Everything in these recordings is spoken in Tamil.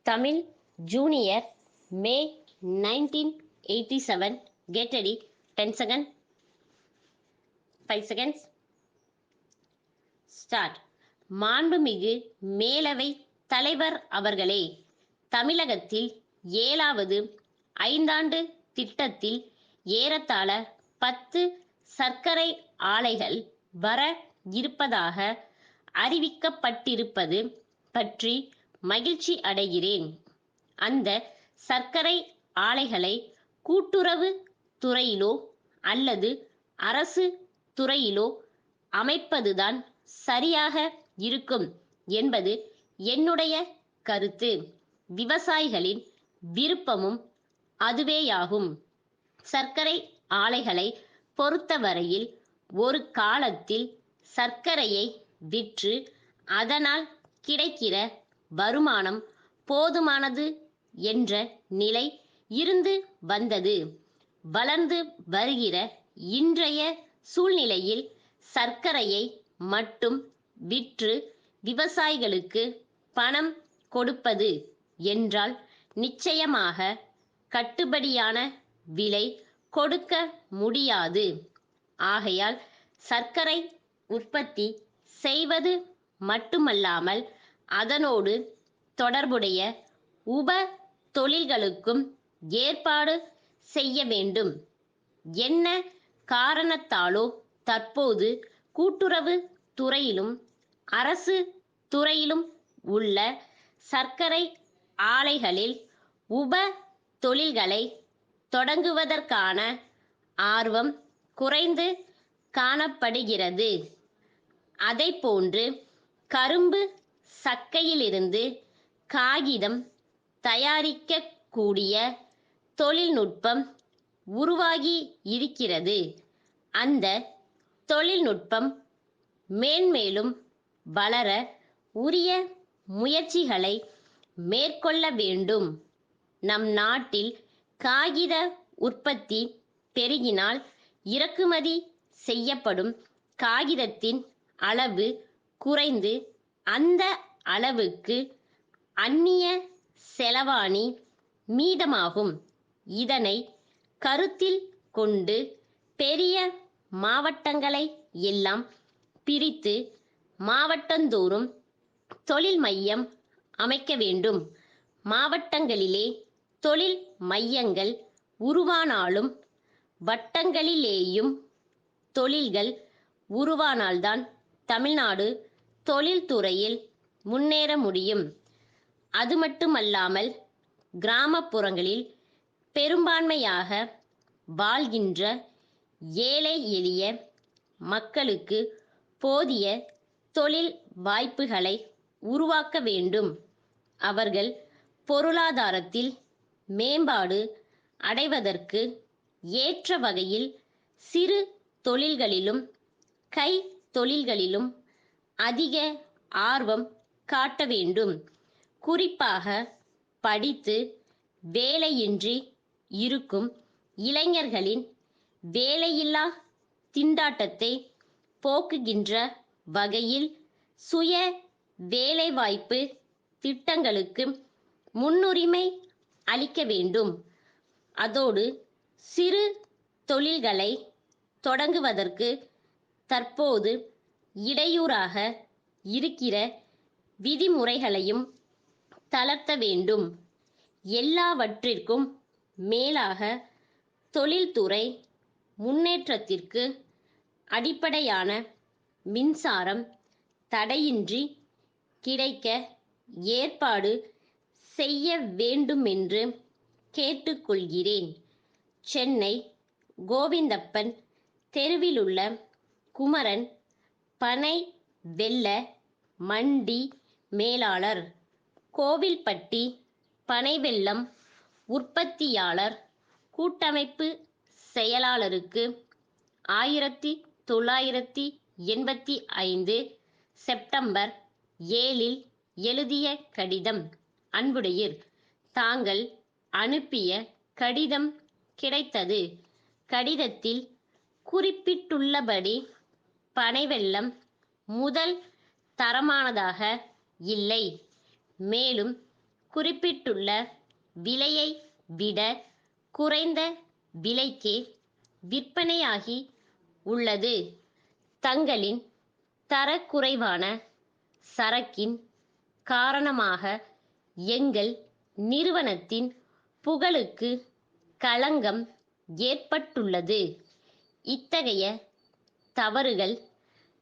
Tamil Junior May 1987. Get ready. 10 seconds. 5 seconds. Start. மாண்புமிகு மேலவை தலைவர் அவர்களே, தமிழகத்தில் 7வது ஐந்தாண்டு திட்டத்தில் ஏறத்தாழ 10 சர்க்கரை ஆலைகள் வர இருப்பதாக அறிவிக்கப்பட்டிருப்பது பற்றி மகிழ்ச்சி அடைகிறேன். அந்த சர்க்கரை ஆலைகளை கூட்டுறவு துறையிலோ அல்லது அரசு துறையிலோ அமைப்பதுதான் சரியாக இருக்கும் என்பது என்னுடைய கருத்து. விவசாயிகளின் விருப்பமும் அதுவேயாகும். சர்க்கரை ஆலைகளை பொறுத்தவரையில் ஒரு காலத்தில் சர்க்கரையை விற்று அதனால் கிடைக்கிற வருமானம் போதுமானது என்ற நிலை இருந்து வந்தது. வளர்ந்து வருகிற இன்றைய சூழ்நிலையில் சர்க்கரையை மட்டும் விற்று விவசாயிகளுக்கு பணம் கொடுப்பது என்றால் நிச்சயமாக கட்டுப்படியான விலை கொடுக்க முடியாது. ஆகையால் சர்க்கரை உற்பத்தி செய்வது மட்டுமல்லாமல் அதனோடு தொடர்புடைய உப தொழில்களுக்கும் ஏற்பாடு செய்ய வேண்டும். என்ன காரணத்தாலோ தற்போது கூட்டுறவு துறையிலும் அரசு துறையிலும் உள்ள சர்க்கரை ஆலைகளில் உப தொழில்களை தொடங்குவதற்கான ஆர்வம் குறைந்து காணப்படுகிறது. அதைப்போன்று கரும்பு சக்கையிலிருந்து காகிதம் தயாரிக்கக்கூடிய தொழில்நுட்பம் உருவாகி இருக்கிறது. அந்த தொழில்நுட்பம் மேன்மேலும் வளர உரிய முயற்சிகளை மேற்கொள்ள வேண்டும். நம் நாட்டில் காகித உற்பத்தி பெருகினால் இறக்குமதி செய்யப்படும் காகிதத்தின் அளவு குறைந்து அந்த அளவுக்கு அந்நிய செலவாணி மீதமாகும். இதனை கருத்தில் கொண்டு பெரிய மாவட்டங்களை எல்லாம் பிரித்து மாவட்டந்தோறும் தொழில் மையம் அமைக்க வேண்டும். மாவட்டங்களிலே தொழில் மையங்கள் உருவானாலும் வட்டங்களிலேயும் தொழில்கள் உருவானால்தான் தமிழ்நாடு தொழில்துறையில் முன்னேற முடியும். அது மட்டுமல்லாமல் கிராமப்புறங்களில் பெரும்பான்மையாக வாழ்கின்ற ஏழை எளிய மக்களுக்கு போதிய தொழில் வாய்ப்புகளை உருவாக்க வேண்டும். அவர்கள் பொருளாதாரத்தில் மேம்பாடு அடைவதற்கு ஏற்ற வகையில் சிறு தொழில்களிலும் கை தொழில்களிலும் அதிக ஆர்வம் காட்ட வேண்டும். குறிப்பாக படித்து வேலையின்றி இருக்கும் இளைஞர்களின் வேலையில்லா திண்டாட்டத்தை போக்குகின்ற வகையில் சுய வேலைவாய்ப்பு திட்டங்களுக்கு முன்னுரிமை அளிக்க வேண்டும். அதோடு சிறு தொழில்களை தொடங்குவதற்கு தற்போது இடையூறாக இருக்கிற விதிமுறைகளையும் தளர்த்த வேண்டும். எல்லாவற்றிற்கும் மேலாக தொழில்துறை முன்னேற்றத்திற்கு அடிப்படையான மின்சாரம் தடையின்றி கிடைக்க ஏற்பாடு செய்ய வேண்டுமென்று கேட்டுக்கொள்கிறேன். சென்னை கோவிந்தப்பன் தெருவிலுள்ள குமரன் பனை வெல்ல மண்டி மேலாளர், கோவில்பட்டி பனைவெல்லம் உற்பத்தியாளர் கூட்டமைப்பு செயலாளருக்கு 1985 செப்டம்பர் 7 எழுதிய கடிதம். அன்புடையீர், தாங்கள் அனுப்பிய கடிதம் கிடைத்தது. கடிதத்தில் குறிப்பிட்டுள்ளபடி பனைவெல்லம் முதல் தரமானதாக இல்லை. மேலும் குறிப்பிட்டுள்ள விலையை விட குறைந்த விலைக்கே விற்பனையாகி உள்ளது. தங்களின் தரக்குறைவான சரக்கின் காரணமாக எங்கள் நிறுவனத்தின் புகழுக்கு களங்கம் ஏற்பட்டுள்ளது. இத்தகைய தவறுகள்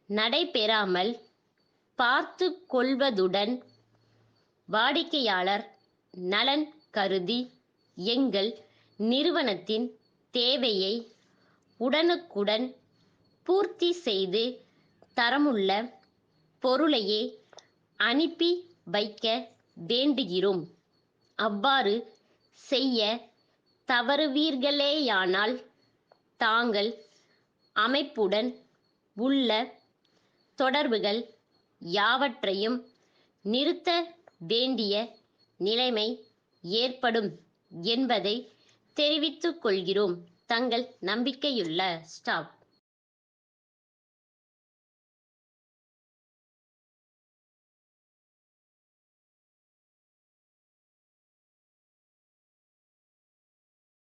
நடைபெறாமல் பார்த்து கொள்வதுடன் வாடிக்கையாளர் நலன் கருதி எங்கள் நிறுவனத்தின் தேவையை உடனுக்குடன் பூர்த்தி செய்து தரமுள்ள பொருளையே அனுப்பி வைக்க வேண்டுகிறோம். அவ்வாறு செய்ய தவறுவீர்களேயானால் தாங்கள் அமைப்புடன் உள்ள தொடர்புகள் யாவற்றையும் நிறுத்த வேண்டிய நிலைமை ஏற்படும் என்பதை தெரிவித்துக் கொள்கிறோம். தங்கள் நம்பிக்கையுள்ள ஸ்டாஃப்.